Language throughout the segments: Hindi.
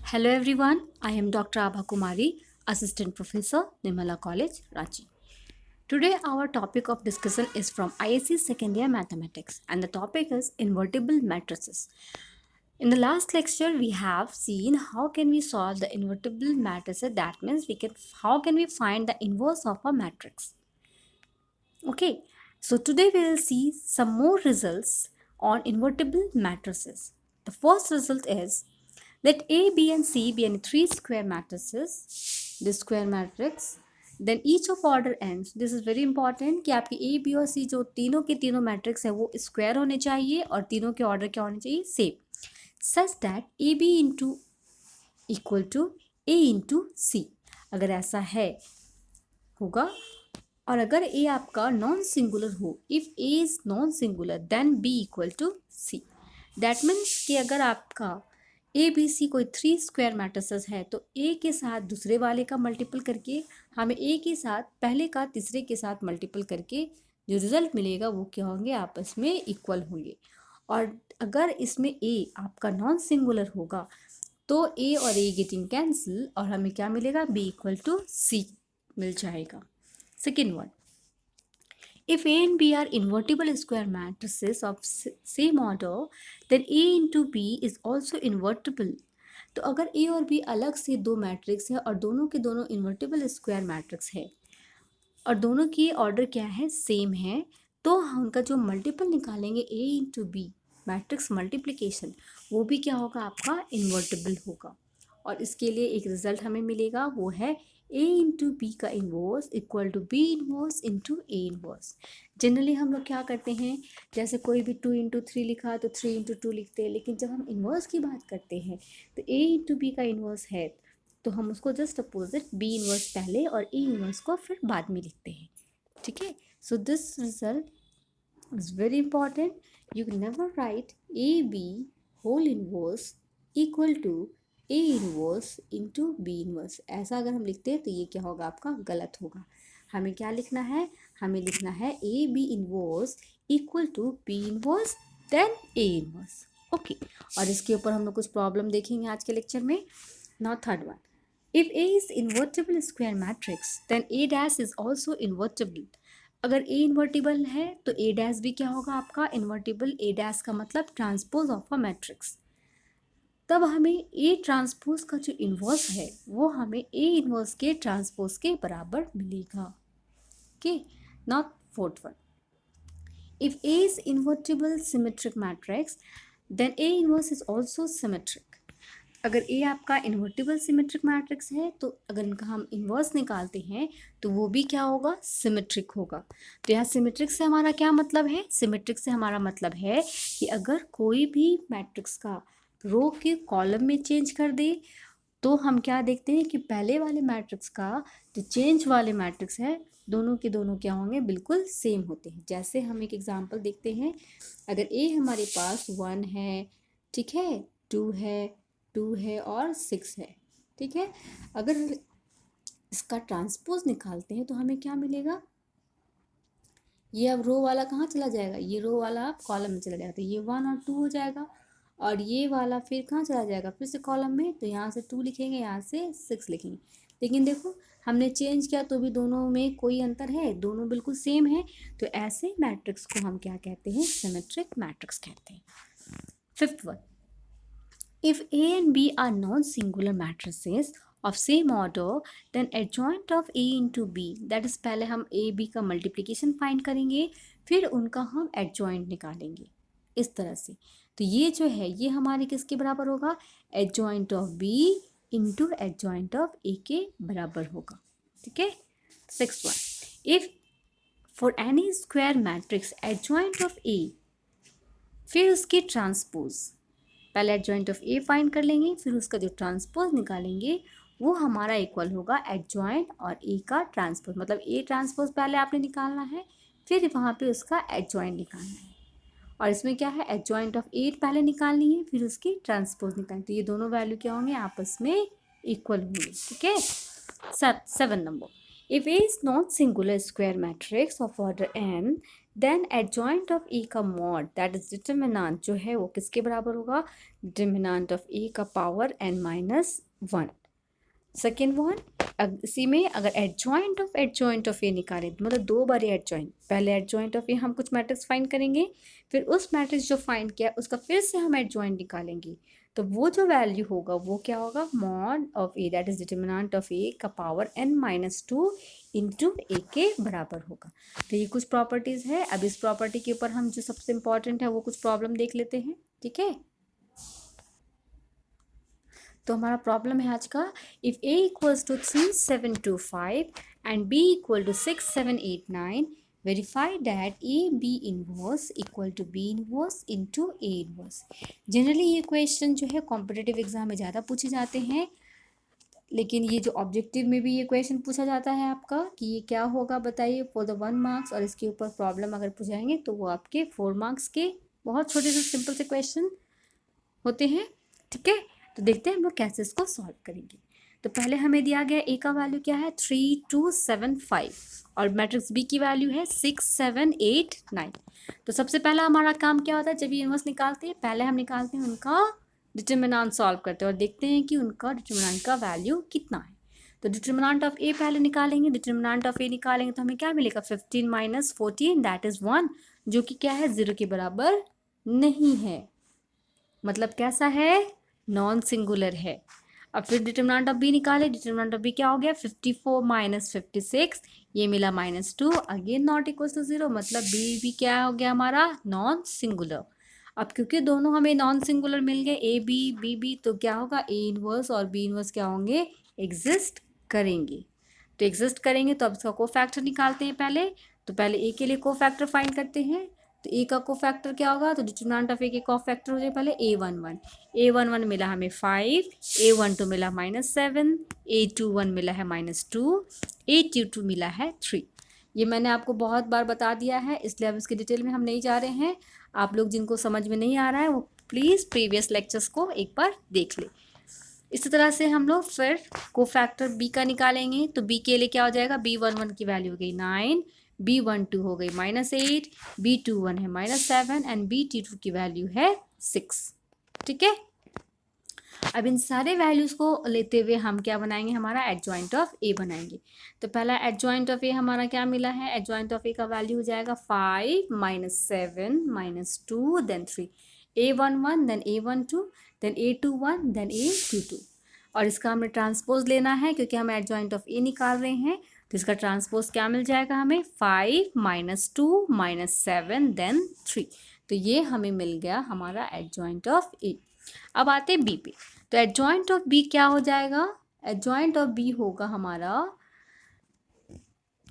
Hello everyone, I am Dr. Abha Kumari, Assistant Professor, Nirmala College, Ranchi. Today our topic of discussion is from ISC Second Year Mathematics and the topic is invertible matrices. In the last lecture we have seen how can we solve the invertible matrices, that means how can we find the inverse of a matrix. Okay, so today we will see some more results on invertible matrices. The first result is let A, B and C be any three square matrices, this square matrix, then each of order n. This is very important कि आपकी A, B और C जो तीनों के तीनों मैट्रिक्स है वो स्क्वायर होने चाहिए और तीनों के ऑर्डर क्या होने चाहिए same, such that A B into equal to A into C. अगर ऐसा है होगा और अगर ए आपका नॉन सिंगुलर हो, if A is non singular then B equal to C. That means कि अगर आपका ए बी सी कोई थ्री स्क्वायर मैट्रिसेस है तो ए के साथ दूसरे वाले का मल्टीपल करके हमें ए के साथ पहले का तीसरे के साथ मल्टीपल करके जो रिजल्ट मिलेगा वो क्या होंगे, आपस में इक्वल होंगे. और अगर इसमें ए आपका नॉन सिंगुलर होगा तो ए और ए गेटिंग कैंसिल और हमें क्या मिलेगा, बी इक्वल टू सी मिल जाएगा. Second one, if A and B are invertible square matrices of same order, then A into B is also invertible. तो अगर A और B अलग से दो मैट्रिक्स है और दोनों के दोनों इन्वर्टिबल स्क्वायर मैट्रिक्स है और दोनों की ऑर्डर क्या है, सेम है, तो हम उनका जो मल्टीपल निकालेंगे A into B matrix multiplication, वो भी क्या होगा, आपका इन्वर्टिबल होगा. और इसके लिए एक रिजल्ट हमें मिलेगा, वो है A इंटू बी का inverse equal to B inverse into A inverse. Generally हम लोग क्या करते हैं, जैसे कोई भी 2 इंटू 3 लिखा तो 3 इंटू 2 लिखते हैं, लेकिन जब हम इन्वर्स की बात करते हैं तो A इंटू बी का इन्वर्स है तो हम उसको जस्ट अपोजिट बी इन्वर्स पहले और ए इन्वर्स को फिर बाद में लिखते हैं. ठीक है, so this result is very important. You can never write A B whole inverse equal to A inverse into B inverse. ऐसा अगर हम लिखते हैं तो ये क्या होगा, आपका गलत होगा. हमें क्या लिखना है, हमें लिखना है A B inverse equal to B inverse then A inverse. Okay, और इसके ऊपर हम लोग कुछ प्रॉब्लम देखेंगे आज के लेक्चर में. Now third one, if A is invertible square matrix then A dash is also invertible. अगर ए इन्वर्टिबल है तो ए डैश भी क्या होगा, आपका इन्वर्टिबल. ए डैश का मतलब ट्रांसपोज ऑफ अ मैट्रिक्स. तब हमें ए ट्रांसपोज का जो इन्वर्स है वो हमें ए इन्वर्स के ट्रांसपोज के बराबर मिलेगा. Okay, not fourth one, if A is invertible symmetric matrix then A inverse is also symmetric. अगर ए आपका इन्वर्टिबल सिमेट्रिक मैट्रिक्स है तो अगर इनका हम इन्वर्स निकालते हैं तो वो भी क्या होगा, सिमेट्रिक होगा. तो यहाँ सिमेट्रिक से हमारा क्या मतलब है, सिमेट्रिक से हमारा मतलब है कि अगर कोई भी मैट्रिक्स का रो के कॉलम में चेंज कर दे तो हम क्या देखते हैं कि पहले वाले मैट्रिक्स का जो चेंज वाले मैट्रिक्स है दोनों के दोनों क्या होंगे, बिल्कुल सेम होते हैं. जैसे हम एक एग्जांपल देखते हैं, अगर ए हमारे पास 1 है, ठीक है, 2 है और 6 है, ठीक है, अगर इसका ट्रांसपोज निकालते हैं तो हमें क्या मिलेगा, ये अब रो वाला कहाँ चला जाएगा, ये रो वाला अब कॉलम में चला जाएगा तो ये 1 और 2 हो जाएगा, और ये वाला फिर कहाँ चला जाएगा, फिर से कॉलम में, तो यहाँ से 2 लिखेंगे, यहाँ से 6 लिखेंगे. लेकिन देखो हमने चेंज किया तो भी दोनों में कोई अंतर है, दोनों बिल्कुल सेम है. तो ऐसे मैट्रिक्स को हम क्या कहते हैं, सिमेट्रिक मैट्रिक्स कहते हैं. Fifth one, if A and B are non-singular matrices of same order, then adjoint of A into B, that is पहले हम A B का मल्टीप्लिकेशन फाइंड करेंगे फिर उनका हम एडजॉइंट निकालेंगे इस तरह से. तो ये जो है ये हमारे किसके बराबर होगा, adjoint of B into adjoint of A के बराबर होगा. ठीक है, six one, if for N E square matrix adjoint of A फिर उसकी ट्रांसपोज, पहले एडजॉइंट ऑफ ए फाइंड कर लेंगे फिर उसका जो ट्रांसपोज निकालेंगे वो हमारा इक्वल होगा एडजॉइंट और ए का ट्रांसपोज. मतलब ए ट्रांसपोज पहले आपने निकालना है फिर वहाँ पे उसका एडजॉइंट निकालना है. और इसमें क्या है, एडजॉइंट ऑफ ए पहले निकालनी है फिर उसकी ट्रांसपोज निकालनी. तो ये दोनों वैल्यू क्या होंगे, आपस में इक्वल होंगे. ठीक है, seven number, if A is not singular square matrix of order N then adjoint of A का मॉड दैट इज डिटर्मिनेंट जो है वो किसके बराबर होगा, डिटर्मिनेंट ऑफ ए का पावर n-1। सेकेंड वन, इसी में अगर एडजॉइंट ऑफ ए निकालें मतलब दो बार एडजॉइंट, पहले एडजॉइंट ऑफ ए हम कुछ मैट्रिक्स फाइंड करेंगे, फिर उस मैट्रिक्स जो फाइंड किया उसका फिर से हम एडजॉइंट निकालेंगे, तो वो जो वैल्यू होगा वो क्या होगा, mod of A that is determinant of A का पावर n-2 इंटू ए के बराबर होगा। तो ये कुछ प्रॉपर्टीज़ है। अब इस प्रॉपर्टी के ऊपर हम जो सबसे इंपॉर्टेंट है वो कुछ प्रॉब्लम देख लेते हैं, ठीक है। तो हमारा प्रॉब्लम है आज का, if A equals to 3,725 and B equal to 6,789 verify that A B inverse equal to B inverse into A inverse. Generally ये क्वेश्चन जो है कॉम्पिटिटिव एग्जाम में ज़्यादा पूछे जाते हैं, लेकिन ये जो ऑब्जेक्टिव में भी ये क्वेश्चन पूछा जाता है आपका कि ये क्या होगा बताइए फॉर द 1 मार्क्स, और इसके ऊपर प्रॉब्लम अगर पूछाएंगे तो वो आपके 4 मार्क्स के बहुत छोटे से सिंपल से क्वेश्चन होते हैं, ठीक है। तो देखते हैं हम लोग कैसे इसको सॉल्व करेंगे। तो पहले हमें दिया गया ए का वैल्यू क्या है 3,275 और मैट्रिक्स बी की वैल्यू है 6,789। तो सबसे पहला हमारा काम क्या होता है, जब ये इनवर्स निकालते हैं पहले हम निकालते हैं उनका डिटर्मिनेंट, सॉल्व करते हैं और देखते हैं कि उनका डिटर्मिनेंट का वैल्यू कितना है। तो डिटर्मिनेंट ऑफ ए पहले निकालेंगे, डिटर्मिनेंट ऑफ ए निकालेंगे तो हमें क्या मिलेगा 15 - 14 दैट इज 1, जो कि क्या है 0 के बराबर नहीं है, मतलब कैसा है, नॉन सिंगुलर है। अब फिर डिटर्मिनेंट ऑफ बी निकाले, डिटर्मिनेंट ऑफ बी क्या हो गया 54 - 56, ये मिला -2, अगेन नॉट इक्वल टू 0, मतलब बी भी क्या हो गया हमारा नॉन सिंगुलर। अब क्योंकि दोनों हमें नॉन सिंगुलर मिल गए ए बी बी बी, तो क्या होगा ए इनवर्स और बी इनवर्स क्या होंगे, एग्जिस्ट करेंगे। तो एग्जिस्ट करेंगे तो अब इसका कोफैक्टर निकालते हैं पहले। तो पहले ए के लिए कोफैक्टर फाइंड करते हैं, तो ए का कोफैक्टर क्या होगा, तो डिटर्मिनेंट ऑफ ए के कोफैक्टर हो जाए पहले a11 मिला हमें 5, a12 मिला -7, a21 मिला है -2, a22 मिला है 3। ये मैंने आपको बहुत बार बता दिया है, इसलिए अब इसके डिटेल में हम नहीं जा रहे हैं। आप लोग जिनको समझ में नहीं आ रहा है वो प्लीज़ प्रीवियस लेक्चर्स को एक बार देख ले। इसी तरह से हम लोग फिर कोफैक्टर बी का निकालेंगे, तो बी के लिए क्या हो जाएगा, b11 की वैल्यू हो गई 9, b12 हो गई -8, b21 है -7 एंड b22 की वैल्यू है 6, ठीक है। अब इन सारे वैल्यूज़ को लेते हुए हम क्या बनाएंगे, हमारा एडजॉइंट ऑफ ए बनाएंगे। तो पहला एडजॉइंट ऑफ ए हमारा क्या मिला है, एडजॉइंट ऑफ ए का वैल्यू हो जाएगा 5 - 7 - 2 then 3, a11 then a12 then a21 then a22, और इसका हमें ट्रांसपोज लेना है क्योंकि हम एडजॉइंट ऑफ ए निकाल रहे हैं। तो इसका ट्रांसपोज क्या मिल जाएगा हमें 5 - 2 - 7 देन 3, तो ये हमें मिल गया हमारा एडजॉइंट ऑफ ए। अब आते हैं बी पे, तो एडजॉइंट ऑफ बी क्या हो जाएगा, एडजॉइंट ऑफ बी होगा हमारा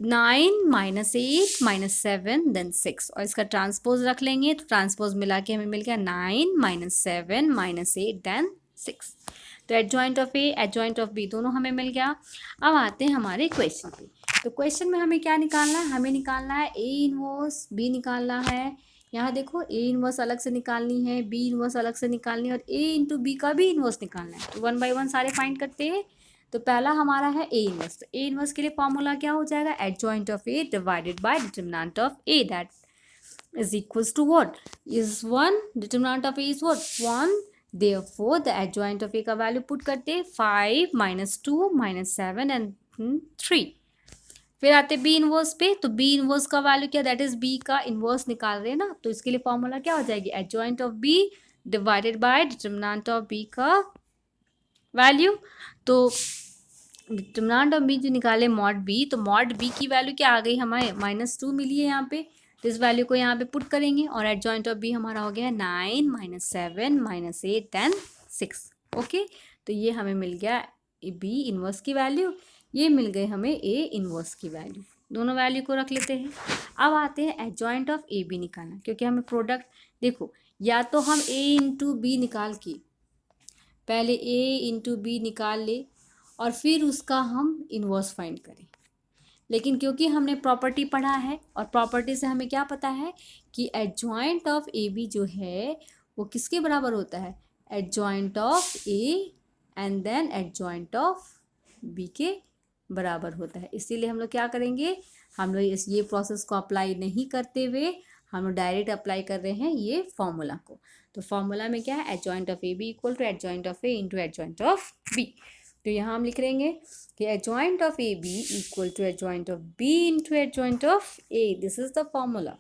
9 - 8 - 7 देन 6, और इसका ट्रांसपोज रख लेंगे तो ट्रांसपोज मिला के हमें मिल गया 9 - 7 - 8 देन 6। तो adjoint of A adjoint of B दोनों हमें मिल गया। अब आते हैं हमारे क्वेश्चन पे, तो क्वेश्चन में हमें क्या निकालना है, हमें निकालना है ए इनवर्स बी निकालना है। यहाँ देखो ए इनवर्स अलग से निकालनी है, बी इनवर्स अलग से निकालनी है, और ए इंटू बी का भी इनवर्स निकालना है। तो 1 बाय 1 सारे फाइंड करते हैं। तो पहला हमारा है ए इनवर्स, तो ए इनवर्स के लिए फॉर्मूला क्या हो जाएगा, adjoint of A divided by determinant of A that is equals to what, is 1, determinant of a is what 1, therefore the adjoint of a का वैल्यू पुट करते 5 - 2 - 7 एंड 3। फिर आते बी इनवर्स पे, तो बी इनवर्स का वैल्यू क्या, दैट इज बी का इनवर्स निकाल रहे हैं ना, तो इसके लिए फॉर्मूला क्या हो जाएगी, adjoint of B divided by determinant of B का वैल्यू। तो डिटर्मिनेंट ऑफ बी जो निकाले मॉड बी, तो मॉड बी की वैल्यू क्या आ गई हमारे -2 मिली है यहाँ पे, तो इस वैल्यू को यहाँ पे पुट करेंगे और एडजॉइंट ऑफ बी हमारा हो गया 9 - 7 - 8 एंड 6, ओके। तो ये हमें मिल गया बी इनवर्स की वैल्यू, ये मिल गई हमें ए इनवर्स की वैल्यू, दोनों वैल्यू को रख लेते हैं। अब आते हैं एडजॉइंट ऑफ ए बी निकालना, क्योंकि हमें प्रोडक्ट देखो, या तो हम ए इंटू बी निकाल के पहले ए इंटू बी निकाल ले और फिर उसका हम इन्वर्स फाइंड करें, लेकिन क्योंकि हमने प्रॉपर्टी पढ़ा है और प्रॉपर्टी से हमें क्या पता है कि एडजॉइंट ऑफ ए बी जो है वो किसके बराबर होता है, adjoint of A and then adjoint of B के बराबर होता है। इसीलिए हम लोग क्या करेंगे, हम लोग ये प्रोसेस को अप्लाई नहीं करते हुए हम लोग डायरेक्ट अप्लाई कर रहे हैं ये फॉर्मूला को। तो फॉर्मूला में क्या है, adjoint of A B equal to adjoint of A into adjoint of B. तो यहाँ हम लिख लेंगे कि adjoint of A B equal to adjoint of B into adjoint of A. This is the formula.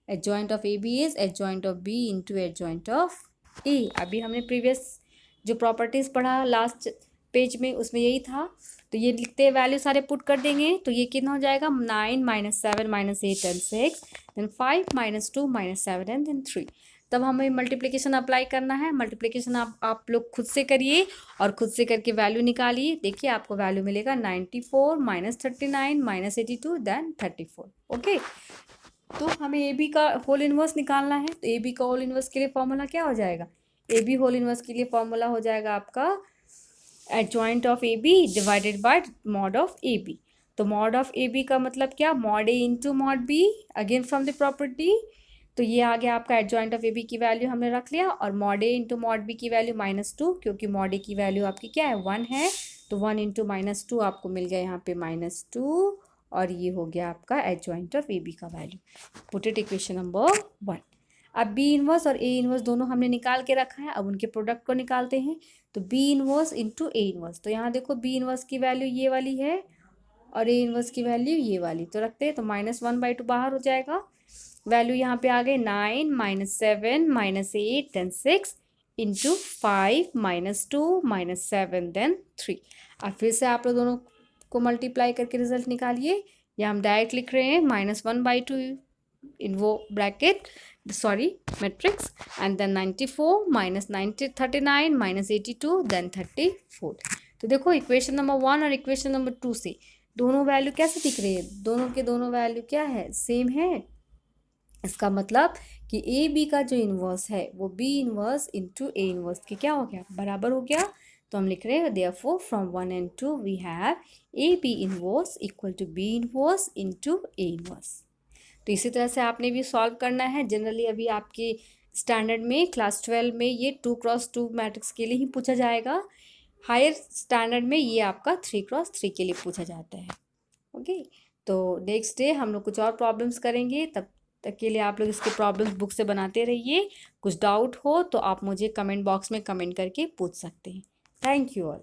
Adjoint of A B is adjoint of B into adjoint of A. अभी हमने प्रीवियस जो प्रॉपर्टीज़ पढ़ा लास्ट पेज में उसमें यही था। तो ये लिखते हैं, वैल्यू सारे पुट कर देंगे तो ये कितना हो जाएगा, 9 - 7 - 8 एंड 6 देन 5 - 2 - 7 एंड देन 3। तब हमें मल्टीप्लिकेशन अप्लाई करना है। मल्टीप्लिकेशन आप लोग खुद से करिए और खुद से करके वैल्यू निकालिए। देखिए आपको वैल्यू मिलेगा 94 - 39 - 82 देन 34। ओके, तो हमें ए बी का होल इनवर्स निकालना है। तो ए बी का होल इनवर्स के लिए फॉर्मूला क्या हो जाएगा, ए बी होल इनवर्स के लिए फॉर्मूला हो जाएगा आपका adjoint of A B divided by mod of A B. तो मॉड ऑफ ए बी का मतलब क्या, mod A into mod B, again from the property. तो ये आ गया आपका एडजॉइंट ऑफ ए बी की वैल्यू हमने रख लिया, और mod A into mod B की वैल्यू -2, क्योंकि मॉड ए की वैल्यू आपकी क्या है 1 है। तो 1 इंटू -2 आपको मिल गया यहाँ पे -2, और ये हो गया आपका एडजॉइंट ऑफ ए बी का value. Put it equation number 1। अब बी इनवर्स और ए इनवर्स दोनों हमने निकाल के रखा है, अब उनके प्रोडक्ट को निकालते हैं। तो B inverse into A inverse, तो यहाँ देखो बी इनवर्स की वैल्यू ये वाली है और ए इनवर्स की वैल्यू ये वाली, तो रखते हैं। तो -1/2 बाहर हो जाएगा। वैल्यू यहाँ पे आ गए 9 - 7 - 8 देन 6 इंटू 5 - 2 - 7 देन 3। अब फिर से आप लोग दोनों को मल्टीप्लाई करके रिजल्ट निकालिए, या हम डायरेक्ट लिख रहे हैं -1/2 इन वो bracket matrix and then 94 - 39 - 82 then 34। तो देखो इक्वेशन नंबर 1 और इक्वेशन नंबर 2 से दोनों वैल्यू कैसे दिख रही है, दोनों के दोनों वैल्यू क्या है, सेम है। इसका मतलब कि ए बी का जो इन्वर्स है वो B inverse into A inverse के क्या हो गया, बराबर हो गया। तो हम लिख रहे हैं therefore from 1 and 2 we have A B inverse equal to B inverse into A inverse. तो इसी तरह से आपने भी सॉल्व करना है। जनरली अभी आपके स्टैंडर्ड में क्लास 12 में ये 2x2 मैट्रिक्स के लिए ही पूछा जाएगा। हायर स्टैंडर्ड में ये आपका 3x3 के लिए पूछा जाता है। ओके, तो नेक्स्ट डे हम लोग कुछ और प्रॉब्लम्स करेंगे। तब तक के लिए आप लोग इसके प्रॉब्लम्स बुक से बनाते रहिए। कुछ डाउट हो तो आप मुझे कमेंट बॉक्स में कमेंट करके पूछ सकते हैं। Thank you all.